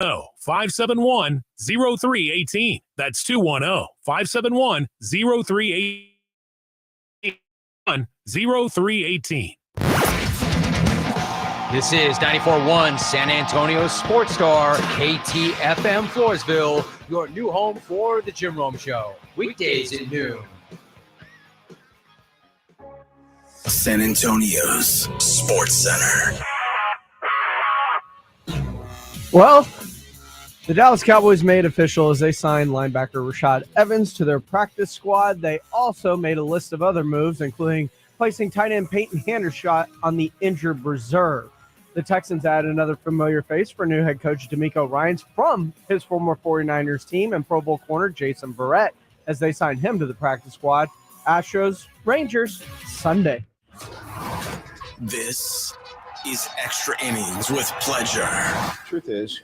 210-571-0318. That's 210-571-0318. This is 94.1 San Antonio Sports Star, KTFM Floresville, your new home for the Jim Rome Show. Weekdays at noon. San Antonio's Sports Center. Well, the Dallas Cowboys made official as they signed linebacker Rashad Evans to their practice squad. They also made a list of other moves, including placing tight end Peyton Hendershot on the injured reserve. The Texans add another familiar face for new head coach DeMeco Ryans from his former 49ers team and Pro Bowl corner Jason Verrett as they signed him to the practice squad. Astros, Rangers, Sunday. This is Extra Innings with Pleasure. Truth is,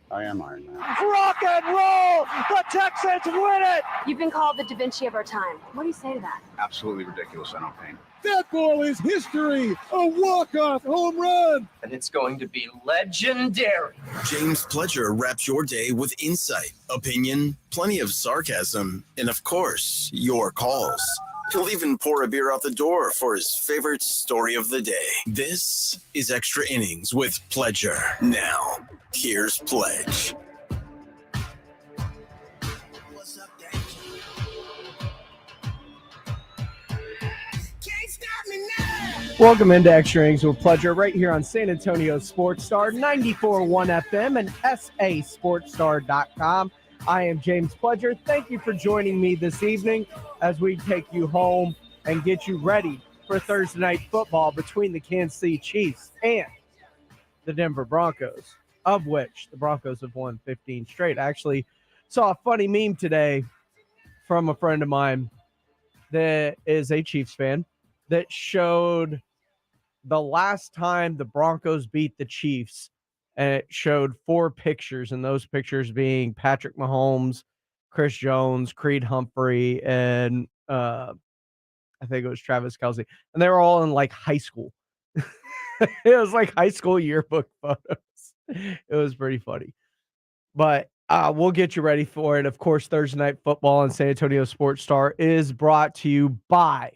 I am Iron Man. Rock and roll! The Texans win it! You've been called the Da Vinci of our time. What do you say to that? Absolutely ridiculous. I don't paint. That ball is history! A walk-off home run! And it's going to be legendary. James Pledger wraps your day with insight, opinion, plenty of sarcasm, and of course, your calls. He'll even pour a beer out the door for his favorite story of the day. This is Extra Innings with Pledger. Now, here's Pledge. Welcome into Extra Innings with Pleasure right here on San Antonio Sports Star, 94.1 FM and sasportstar.com. I am James Pledger. Thank you for joining me this evening as we take you home and get you ready for Thursday night football between the Kansas City Chiefs and the Denver Broncos, of which the Broncos have won 15 straight. I actually saw a funny meme today from a friend of mine that is a Chiefs fan that showed the last time the Broncos beat the Chiefs, and it showed 4 pictures, and those pictures being Patrick Mahomes, Chris Jones, Creed Humphrey, and I think it was Travis Kelce. And they were all in like high school. It was like high school yearbook photos. It was pretty funny. But we'll get you ready for it. Of course, Thursday Night Football on San Antonio Sports Star is brought to you by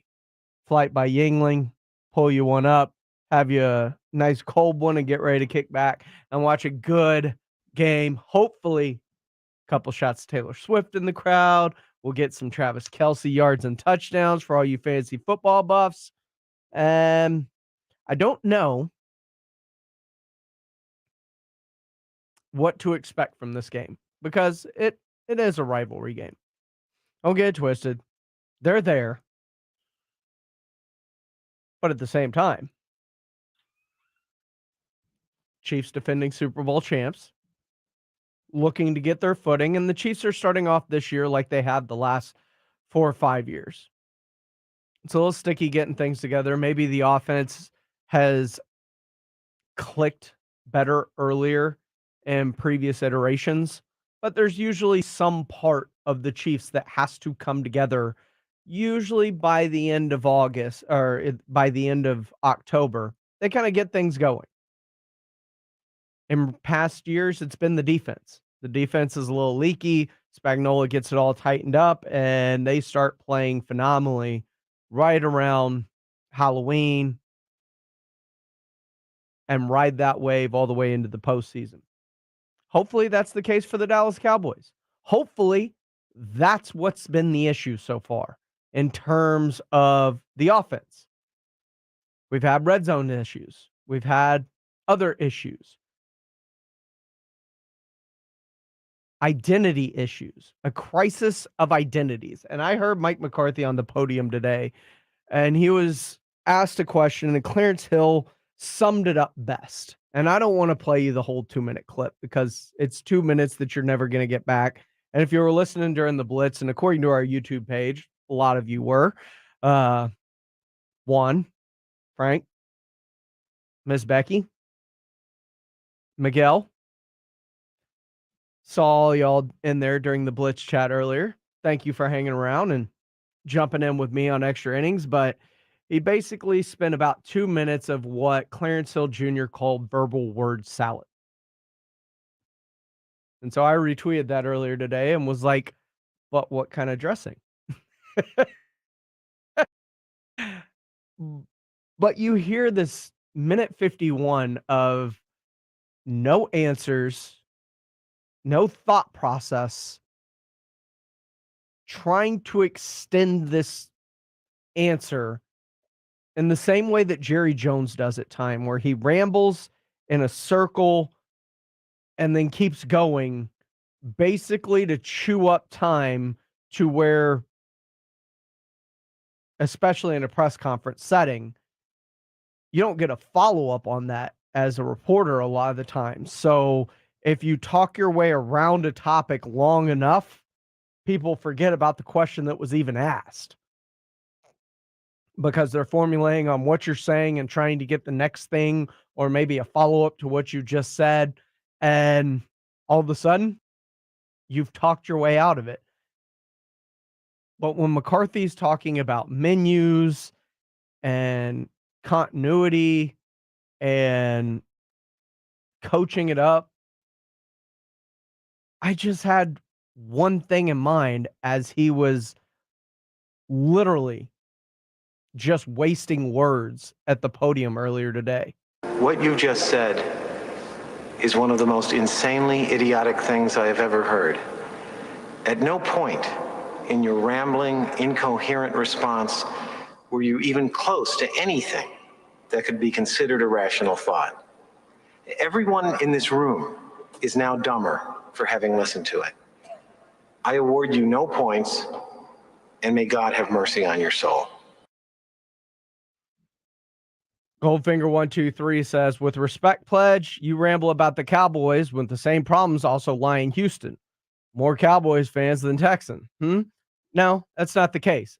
Flight by Yingling. Pull you one up, have you a nice cold one, and get ready to kick back and watch a good game. Hopefully, a couple shots of Taylor Swift in the crowd. We'll get some Travis Kelce yards and touchdowns for all you fantasy football buffs. I don't know what to expect from this game because it is a rivalry game. Don't get it twisted. They're there. But at the same time, Chiefs defending Super Bowl champs, looking to get their footing, and the Chiefs are starting off this year like they have the last 4 or 5 years. It's a little sticky getting things together. Maybe the offense has clicked better earlier in previous iterations, but there's usually some part of the Chiefs that has to come together, usually by the end of August or by the end of October. They kind of get things going. In past years, it's been the defense. The defense is a little leaky. Spagnuolo gets it all tightened up, and they start playing phenomenally right around Halloween and ride that wave all the way into the postseason. Hopefully that's the case for the Dallas Cowboys. Hopefully that's what's been the issue so far in terms of the offense. We've had red zone issues. We've had other issues. Identity issues, a crisis of identities. And I heard Mike McCarthy on the podium today, and he was asked a question, and Clarence Hill summed it up best. And I don't want to play you the whole 2-minute clip because it's 2 minutes that you're never going to get back. And if you were listening during the Blitz, and according to our YouTube page, a lot of you were, Juan, Frank, Miss Becky, Miguel, saw all y'all in there during the Blitz chat earlier. Thank you for hanging around and jumping in with me on Extra Innings. But he basically spent about 2 minutes of what Clarence Hill Jr. called verbal word salad. And so I retweeted that earlier today and was like, but what kind of dressing? But you hear this minute 51 of no answers, no thought process, trying to extend this answer in the same way that Jerry Jones does at time, where he rambles in a circle and then keeps going, basically to chew up time to where, especially in a press conference setting, you don't get a follow-up on that as a reporter a lot of the time. So if you talk your way around a topic long enough, people forget about the question that was even asked because they're formulating on what you're saying and trying to get the next thing or maybe a follow-up to what you just said. And all of a sudden, you've talked your way out of it. But when McCarthy's talking about menus and continuity and coaching it up, I just had one thing in mind as he was literally just wasting words at the podium earlier today. What you just said is one of the most insanely idiotic things I have ever heard. At no point in your rambling, incoherent response were you even close to anything that could be considered a rational thought. Everyone in this room is now dumber for having listened to it. I award you no points, and may God have mercy on your soul. Goldfinger123 says, with respect pledge, you ramble about the Cowboys with the same problems also lie in Houston. More Cowboys fans than Texan. No, that's not the case.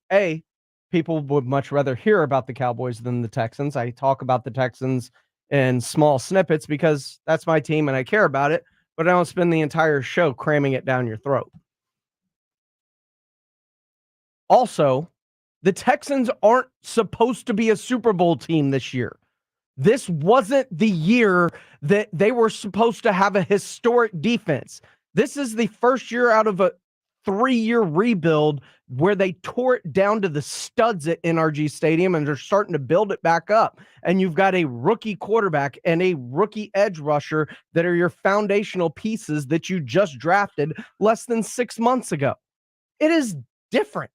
People would much rather hear about the Cowboys than the Texans. I talk about the Texans in small snippets because that's my team and I care about it, but I don't spend the entire show cramming it down your throat. Also, the Texans aren't supposed to be a Super Bowl team this year. This wasn't the year that they were supposed to have a historic defense. This is the first year out of a 3-year rebuild where they tore it down to the studs at NRG Stadium and they're starting to build it back up. And you've got a rookie quarterback and a rookie edge rusher that are your foundational pieces that you just drafted less than 6 months ago. It is different.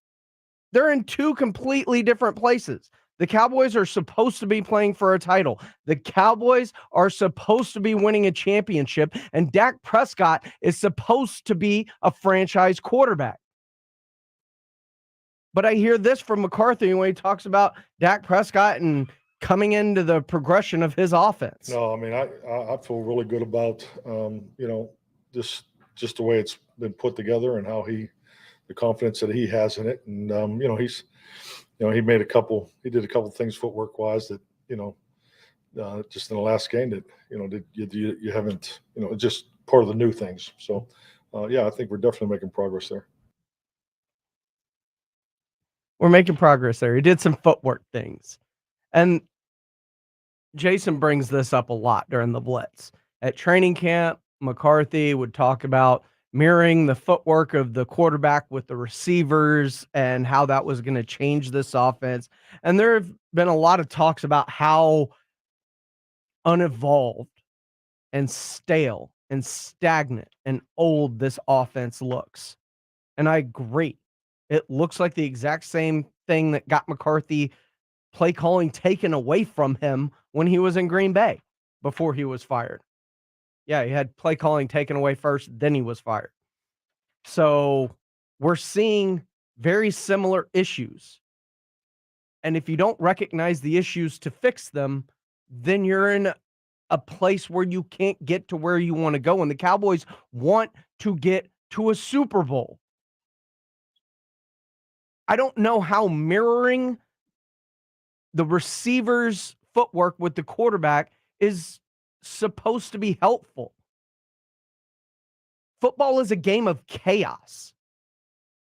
They're in two completely different places. The Cowboys are supposed to be playing for a title. The Cowboys are supposed to be winning a championship, and Dak Prescott is supposed to be a franchise quarterback. But I hear this from McCarthy when he talks about Dak Prescott and coming into the progression of his offense. No, I mean, I feel really good about, just the way it's been put together and how the confidence that he has in it. And, he did a couple things footwork wise that, just in the last game that, you haven't, just part of the new things. So, I think we're definitely making progress there. We're making progress there. He did some footwork things. And Jason brings this up a lot during the blitz. At training camp, McCarthy would talk about mirroring the footwork of the quarterback with the receivers and how that was going to change this offense. And there have been a lot of talks about how unevolved and stale and stagnant and old this offense looks. And I agree. It looks like the exact same thing that got McCarthy play calling taken away from him when he was in Green Bay before he was fired. Yeah, he had play calling taken away first, then he was fired. So we're seeing very similar issues. And if you don't recognize the issues to fix them, then you're in a place where you can't get to where you want to go. And the Cowboys want to get to a Super Bowl. I don't know how mirroring the receiver's footwork with the quarterback is supposed to be helpful. Football is a game of chaos.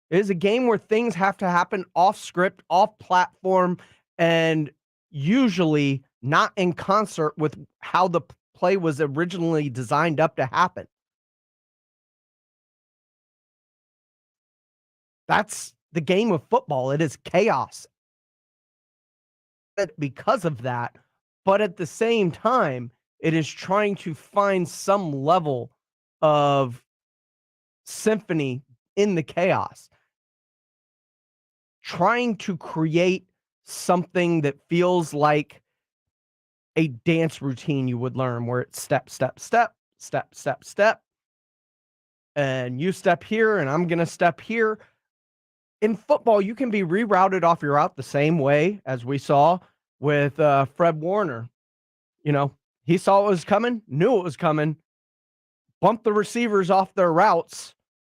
It is a game where things have to happen off script, off platform, and usually not in concert with how the play was originally designed up to happen. That's the game of football. It is chaos. Because of that, but at the same time, it is trying to find some level of symphony in the chaos, trying to create something that feels like a dance routine you would learn, where it's step, step, step, step, step, step, and you step here and I'm going to step here. In football, you can be rerouted off your route the same way as we saw with Fred Warner. You know, he saw it was coming, knew it was coming, bumped the receivers off their routes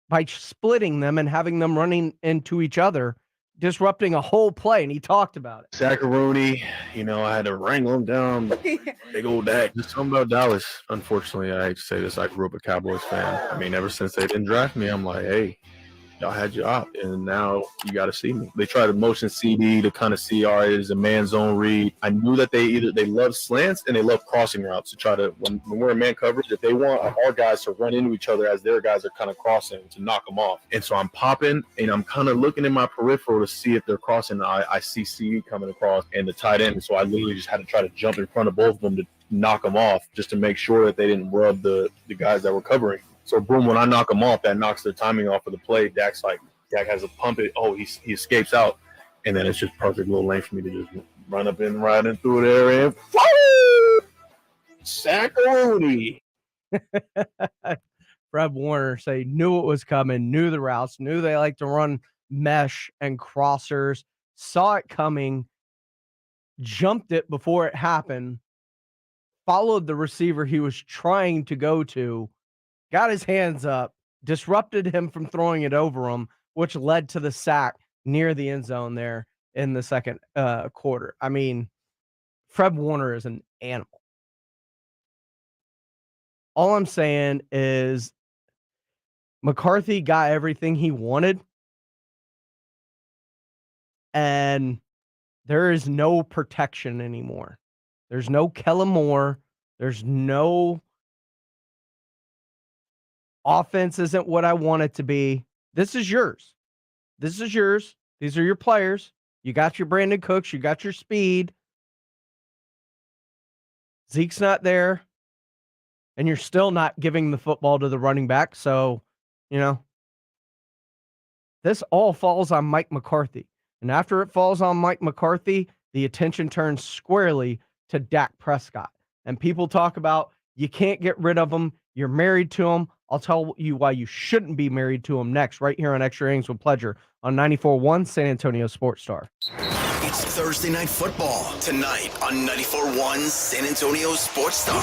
by splitting them and having them running into each other, disrupting a whole play, and he talked about it. Sackaroni, I had to wrangle him down. Big old Dak. Just something about Dallas. Unfortunately, I hate to say this, I grew up a Cowboys fan. I mean, ever since they didn't draft me, I'm like, hey, y'all had your op, and now you got to see me. They tried to motion CD to kind of see, all right, it's a man zone read. I knew that they love slants and they love crossing routes to try to, when we're in man coverage, if they want our guys to run into each other as their guys are kind of crossing to knock them off. And so I'm popping and I'm kind of looking in my peripheral to see if they're crossing. I see CD coming across and the tight end. And so I literally just had to try to jump in front of both of them to knock them off, just to make sure that they didn't rub the guys that were covering. So boom, when I knock him off, that knocks the timing off of the play. Dak has to pump it. Oh, he escapes out. And then it's just perfect little lane for me to just run up and right in through there and Sackaroni. Fred Warner knew it was coming, knew the routes, knew they like to run mesh and crossers, saw it coming, jumped it before it happened, followed the receiver he was trying to go to, got his hands up, disrupted him from throwing it over him, which led to the sack near the end zone there in the second quarter. I mean, Fred Warner is an animal. All I'm saying is McCarthy got everything he wanted, and there is no protection anymore. There's no Kellen Moore. There's no offense isn't what I want it to be. This is yours. This is yours. These are your players. You got your Brandon Cooks. You got your speed. Zeke's not there. And you're still not giving the football to the running back. So, this all falls on Mike McCarthy. And after it falls on Mike McCarthy, the attention turns squarely to Dak Prescott. And people talk about, you can't get rid of him. You're married to him. I'll tell you why you shouldn't be married to him next, right here on Extra Innings with Pleasure on 94.1 San Antonio Sports Star. It's Thursday Night Football tonight on 94.1 San Antonio Sports Star.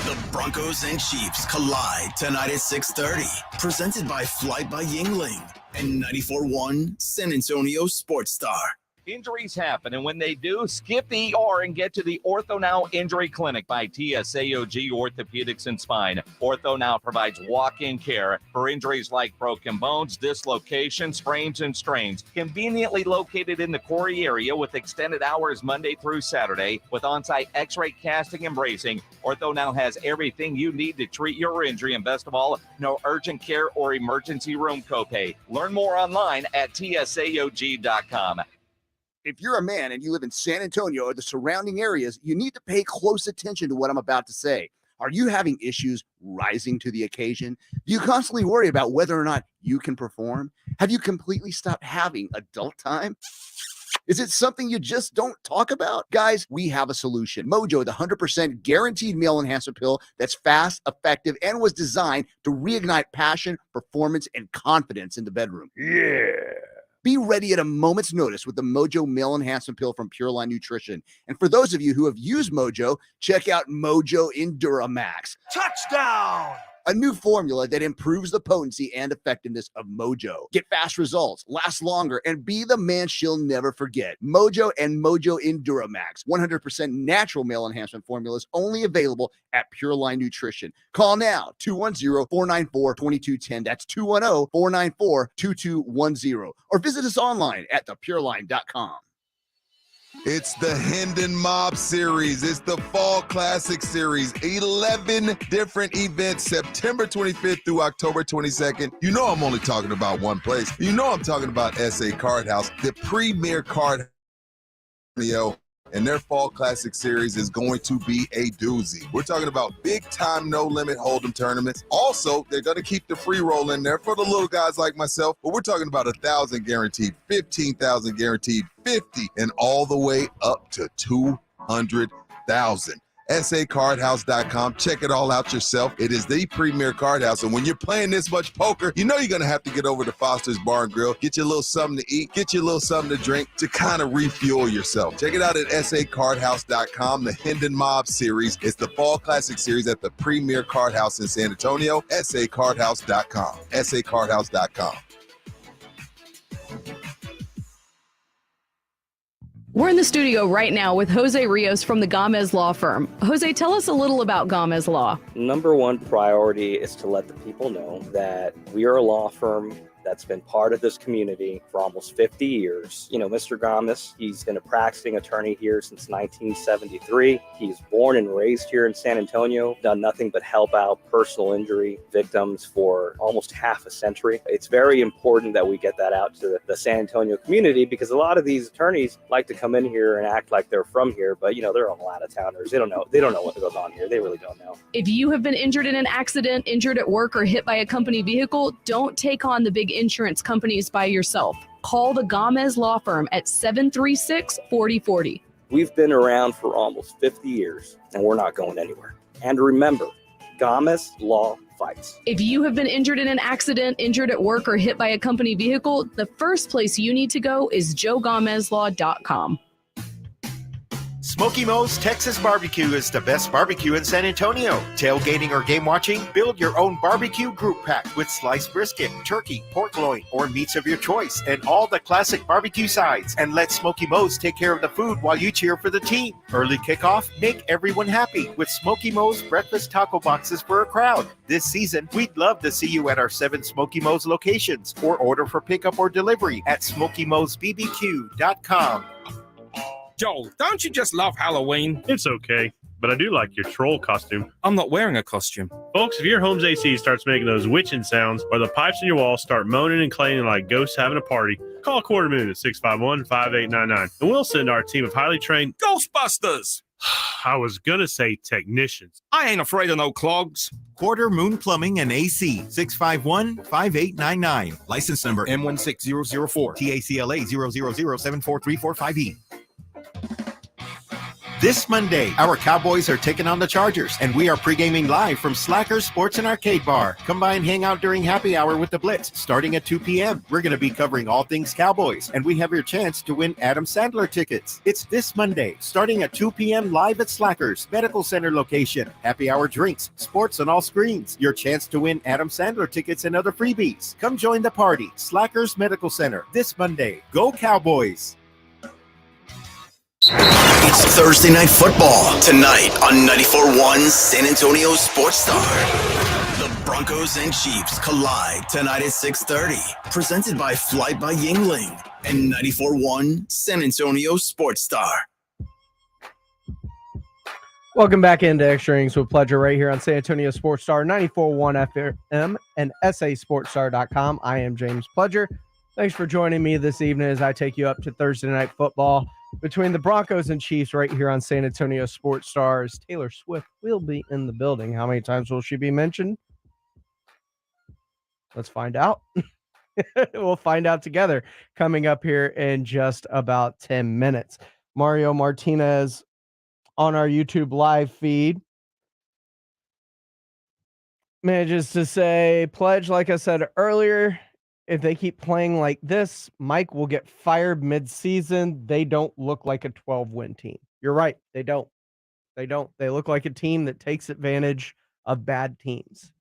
The Broncos and Chiefs collide tonight at 6:30. Presented by Flight by Yingling and 94.1 San Antonio Sports Star. Injuries happen, and when they do, skip the ER and get to the Ortho Now Injury Clinic by TSAOG Orthopedics and Spine. Ortho Now provides walk-in care for injuries like broken bones, dislocations, sprains, and strains. Conveniently located in the Corey area with extended hours Monday through Saturday with on-site x-ray casting and bracing, Ortho Now has everything you need to treat your injury, and best of all, no urgent care or emergency room copay. Learn more online at tsaog.com. If you're a man and you live in San Antonio or the surrounding areas, you need to pay close attention to what I'm about to say. Are you having issues rising to the occasion? Do you constantly worry about whether or not you can perform? Have you completely stopped having adult time? Is it something you just don't talk about? Guys, we have a solution. Mojo, the 100% guaranteed male enhancement pill that's fast, effective, and was designed to reignite passion, performance, and confidence in the bedroom. Yeah. Be ready at a moment's notice with the Mojo Male Enhancement Pill from Pure Line Nutrition. And for those of you who have used Mojo, check out Mojo Enduramax. Touchdown! A new formula that improves the potency and effectiveness of Mojo. Get fast results, last longer, and be the man she'll never forget. Mojo and Mojo Enduramax. 100% natural male enhancement formulas only available at Pure Line Nutrition. Call now, 210-494-2210. That's 210-494-2210. Or visit us online at thepureline.com. It's the Hendon Mob Series. It's the Fall Classic Series. 11 different events, September 25th through October 22nd. You know I'm only talking about one place. You know I'm talking about SA Card House, the premier card and their Fall Classic Series is going to be a doozy. We're talking about big-time, no-limit hold'em tournaments. Also, they're going to keep the free roll in there for the little guys like myself, but we're talking about 1,000 guaranteed, 15,000 guaranteed, 50, and all the way up to 200,000. SACardhouse.com. Check it all out yourself. It is the premier card house. And when you're playing this much poker, you know you're going to have to get over to Foster's Bar and Grill, get you a little something to eat, get you a little something to drink to kind of refuel yourself. Check it out at SACardhouse.com. The Hendon Mob Series is the Fall Classic Series at the premier card house in San Antonio. SACardhouse.com. SACardhouse.com. We're in the studio right now with Jose Rios from the Gomez Law Firm. Jose, tell us a little about Gomez Law. Number one priority is to let the people know that we are a law firm that's been part of this community for almost 50 years. You know, Mr. Gomez, he's been a practicing attorney here since 1973. He's born and raised here in San Antonio, done nothing but help out personal injury victims for almost half a century. It's very important that we get that out to the San Antonio community because a lot of these attorneys like to come in here and act like they're from here, but you know, they're all out of towners. They don't know what goes on here. They really don't know. If you have been injured in an accident, injured at work, or hit by a company vehicle, don't take on the big insurance companies by yourself. Call the Gomez Law Firm at 736-4040. We've been around for almost 50 years, and we're not going anywhere. And remember, Gomez Law fights. If you have been injured in an accident, injured at work, or hit by a company vehicle, the first place you need to go is joegomezlaw.com. Smoky Mo's Texas Barbecue is the best barbecue in San Antonio. Tailgating or game watching? Build your own barbecue group pack with sliced brisket, turkey, pork loin, or meats of your choice, and all the classic barbecue sides. And let Smoky Mo's take care of the food while you cheer for the team. Early kickoff? Make everyone happy with Smoky Mo's breakfast taco boxes for a crowd. This season, we'd love to see you at our 7 Smoky Mo's locations or order for pickup or delivery at SmokyMo'sBBQ.com. Joel, don't you just love Halloween? It's okay, but I do like your troll costume. I'm not wearing a costume. Folks, if your home's AC starts making those witching sounds or the pipes in your wall start moaning and clanging like ghosts having a party, call Quarter Moon at 651-5899, and we'll send our team of highly trained Ghostbusters! I was going to say technicians. I ain't afraid of no clogs. Quarter Moon Plumbing and AC, 651-5899. License number M16004, TACLA 000743445E. This Monday, our Cowboys are taking on the Chargers, and we are pre-gaming live from Slackers Sports and Arcade Bar. Come by and hang out during happy hour with the Blitz, starting at 2 p.m. We're going to be covering all things Cowboys, and we have your chance to win Adam Sandler tickets. It's this Monday, starting at 2 p.m. live at Slackers Medical Center location. Happy hour drinks, sports on all screens. Your chance to win Adam Sandler tickets and other freebies. Come join the party. Slackers Medical Center this Monday. Go Cowboys! It's Thursday Night Football tonight on 94.1 San Antonio Sports Star. The Broncos and Chiefs collide tonight at 6:30. Presented by Flight by Yingling and 94.1 San Antonio Sports Star. Welcome back into Extra Innings with Pleasure right here on San Antonio Sports Star 94.1 FM and SASportsStar.com. I am James Pledger. Thanks for joining me this evening as I take you up to Thursday Night Football between the Broncos and Chiefs right here on San Antonio Sports Stars. Taylor Swift will be in the building. How many times will she be mentioned? Let's find out. We'll find out together coming up here in just about 10 minutes. Mario Martinez on our YouTube live feed manages to say, Pledge, like I said earlier, if they keep playing like this, Mike will get fired mid-season. They don't look like a 12-win team. You're right. They don't. They look like a team that takes advantage of bad teams.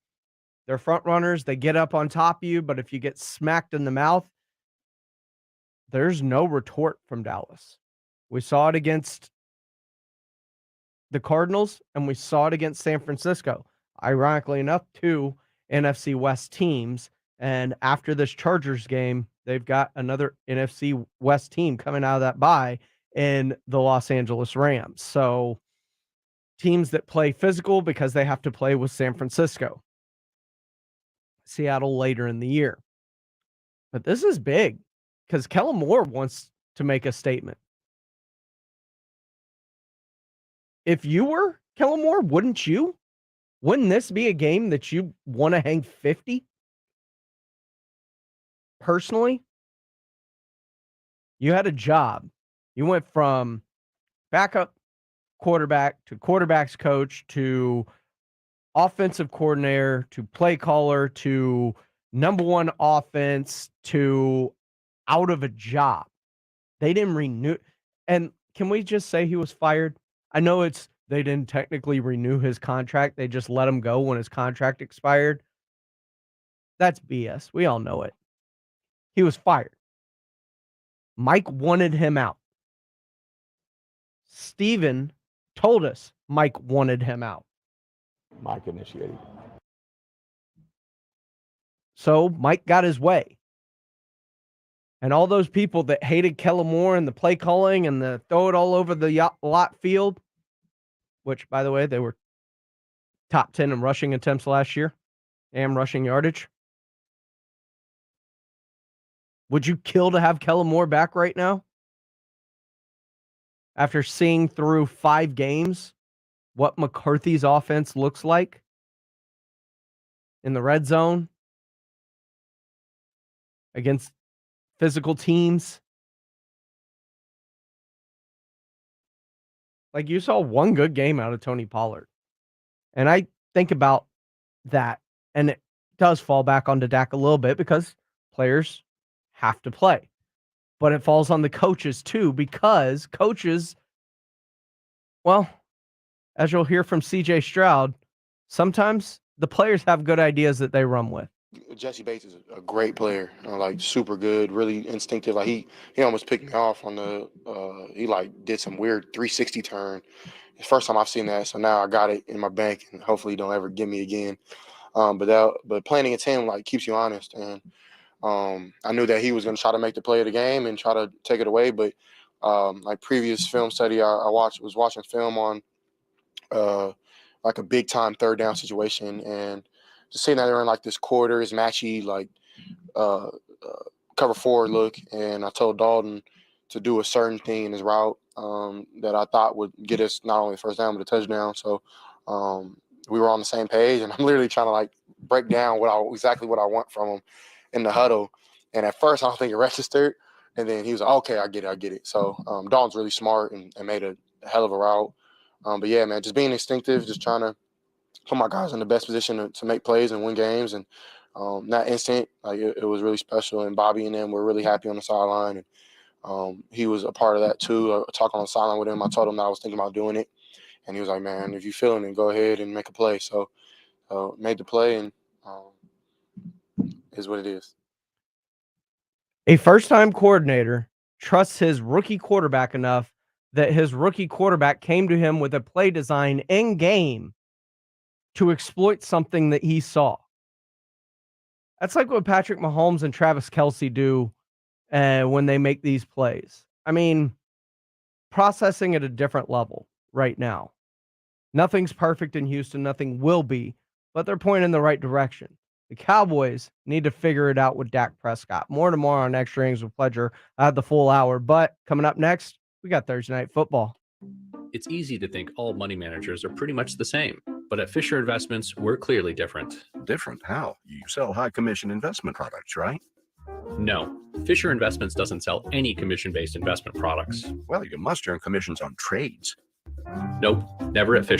They're front runners. They get up on top of you, but if you get smacked in the mouth, there's no retort from Dallas. We saw it against the Cardinals, and we saw it against San Francisco. Ironically enough, 2 NFC West teams. And after this Chargers game, they've got another NFC West team coming out of that bye in the Los Angeles Rams. So teams that play physical because they have to play with San Francisco, Seattle later in the year. But this is big because Kellen Moore wants to make a statement. If you were Kellen Moore, wouldn't you? Wouldn't this be a game that you want to hang 50? Personally, you had a job. You went from backup quarterback to quarterback's coach to offensive coordinator to play caller to number one offense to out of a job. They didn't renew. And can we just say he was fired? I know they didn't technically renew his contract. They just let him go when his contract expired. That's BS. We all know it. He was fired. Mike wanted him out. Steven told us Mike wanted him out. Mike initiated. So Mike got his way. And all those people that hated Kellen Moore and the play calling and the throw it all over the lot field, which, by the way, they were top 10 in rushing attempts last year and rushing yardage. Would you kill to have Kellen Moore back right now? After seeing through 5 games what McCarthy's offense looks like in the red zone against physical teams. Like, you saw one good game out of Tony Pollard. And I think about that, and it does fall back onto Dak a little bit because players have to play. But it falls on the coaches too, because coaches, well, as you'll hear from CJ Stroud, sometimes the players have good ideas that they run with. Jesse Bates is a great player, like super good, really instinctive. Like he almost picked me off on the he like did some weird 360 turn. It's the first time I've seen that, so now I got it in my bank, and hopefully he don't ever get me again. But playing against him like keeps you honest, and I knew that he was going to try to make the play of the game and try to take it away. But like previous film study, I was watching film on like a big time third down situation, and just seeing that they're in like this quarters matchy like cover 4 look, and I told Dalton to do a certain thing in his route that I thought would get us not only the first down but a touchdown. So we were on the same page, and I'm literally trying to like break down exactly what I want from him in the huddle. And at first I don't think it registered, and then he was like, okay, I get it. So Dalton's really smart and made a hell of a route. But yeah, man, just being instinctive, just trying to put my guys in the best position to make plays and win games. And that instant, like it was really special. And Bobby and them were really happy on the sideline. And he was a part of that too. I talked on the sideline with him. I told him that I was thinking about doing it. And he was like, man, if you're feeling it, go ahead and make a play. So made the play, and is what it is. A first-time coordinator trusts his rookie quarterback enough that his rookie quarterback came to him with a play design in game to exploit something that he saw. That's like what Patrick Mahomes and Travis Kelce do when they make these plays. I mean, processing at a different level right now. Nothing's perfect in Houston. Nothing will be, but they're pointing in the right direction. The Cowboys need to figure it out with Dak Prescott. More tomorrow on Extra Innings with Pleasure. I had the full hour, but coming up next, we got Thursday Night Football. It's easy to think all money managers are pretty much the same, but at Fisher Investments, we're clearly different. Different? How? You sell high commission investment products, right? No, Fisher Investments doesn't sell any commission-based investment products. Well, you must earn commissions on trades. Nope, never at Fisher.